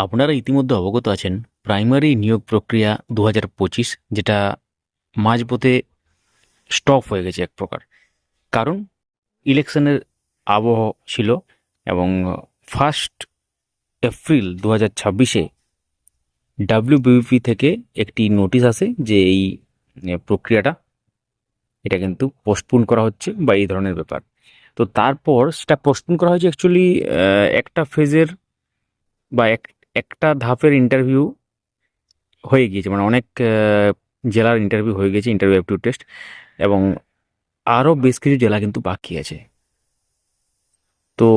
আপনারা ইতিমধ্যে অবগত আছেন প্রাইমারি নিয়োগ প্রক্রিয়া 2025 যেটা মাঝপথে স্টপ হয়ে গেছে এক প্রকার। কারণ ইলেকশনের আবহ ছিল এবং 1 এপ্রিল 2026-এ ডাব্লিউবিপি থেকে একটি নোটিশ আসে যে এই প্রক্রিয়াটা এটা কিন্তু পোস্টপোন করা হচ্ছে বা এই ধরনের ব্যাপার। তো তারপর সেটা পোস্টপোন করা হয়েছে অ্যাকচুয়ালি একটা ফেজের বা একটা ধাপের ইন্টারভিউ হয়ে গিয়েছে, মানে অনেক জেলার ইন্টারভিউ হয়ে গেছে, ইন্টারভিউ অ্যাপটিউড টেস্ট, এবং আরও বেশ কিছু জেলা কিন্তু বাকি আছে। তো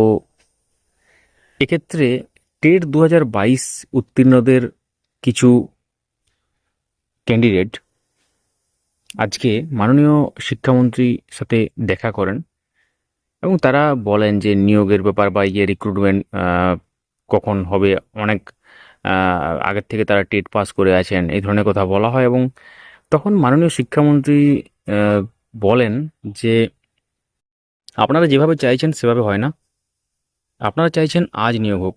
এক্ষেত্রে টেট 2022 উত্তীর্ণদের কিছু ক্যান্ডিডেট আজকে মাননীয় শিক্ষামন্ত্রীর সাথে দেখা করেন এবং তারা বলেন যে নিয়োগের ব্যাপার বা রিক্রুটমেন্ট কখন হবে, অনেক আগের থেকে তারা টেট পাস করে আছেন, এই ধরনের কথা বলা হয়। এবং তখন মাননীয় শিক্ষামন্ত্রী আহ, বলেন যে আপনারা যেভাবে চাইছেন সেভাবে হয় না, আপনারা চাইছেন আজ নিয়োগ হোক।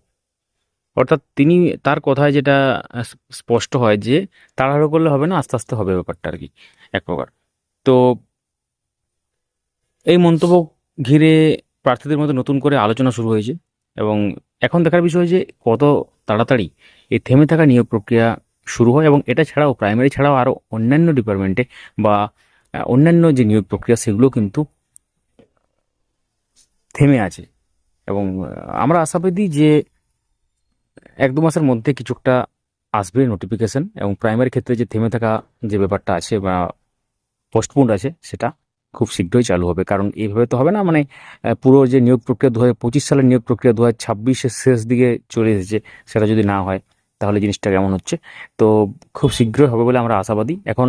অর্থাৎ তিনি তার কথায় যেটা স্পষ্ট হয় যে তাড়াহুড়ো করলে হবে না, আস্তে আস্তে হবে ব্যাপারটা আর কি, এক প্রকার। তো এই মন্তব্য ঘিরে প্রার্থীদের মধ্যে নতুন করে আলোচনা শুরু হয়েছে এবং এখন দেখার বিষয় যে কত তাড়াতাড়ি এই থেমে থাকা নিয়োগ প্রক্রিয়া শুরু হয়। এবং এটা ছাড়াও প্রাইমারি ছাড়াও আরও অন্যান্য ডিপার্টমেন্টে বা অন্যান্য যে নিয়োগ প্রক্রিয়া সেগুলো কিন্তু থেমে আছে। এবং আমরা আশাবাদী যে 1-2 মাসের মধ্যে কিছু একটা আসবে নোটিফিকেশন, এবং প্রাইমারি ক্ষেত্রে যে থেমে থাকা যে ব্যাপারটা আছে বা পোস্টপোন্ড আছে সেটা খুব শীঘ্রই চালু হবে। কারণ এইভাবে তো হবে না, মানে পুরো যে নিয়োগ প্রক্রিয়া 2025 সালের নিয়োগ প্রক্রিয়া 2026-এর শেষ দিকে চলে এসেছে, সেটা যদি না হয় তাহলে জিনিসটা কেমন হচ্ছে। তো খুব শীঘ্রই হবে বলে আমরা আশাবাদী। এখন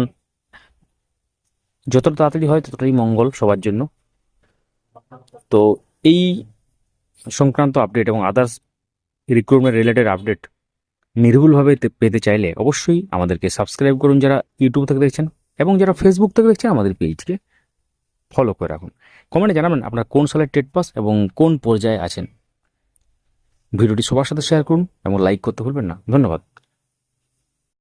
যতটা তাড়াতাড়ি হয় ততটাই মঙ্গল সবার জন্য। তো এই সংক্রান্ত আপডেট এবং আদার্স রিক্রুটমেন্ট রিলেটেড আপডেট নির্ভুলভাবে পেতে চাইলে অবশ্যই আমাদেরকে সাবস্ক্রাইব করুন যারা ইউটিউব থেকে দেখছেন, এবং যারা ফেসবুক থেকে দেখছেন আমাদের পেজকে ফলো করে রাখুন। কমেন্টে জানাবেন আপনার কোন সালের টেট পাস এবং কোন পর্যায়ে আছেন। ভিডিওটি সবার সাথে শেয়ার করুন এবং লাইক করতে ভুলবেন না। ধন্যবাদ।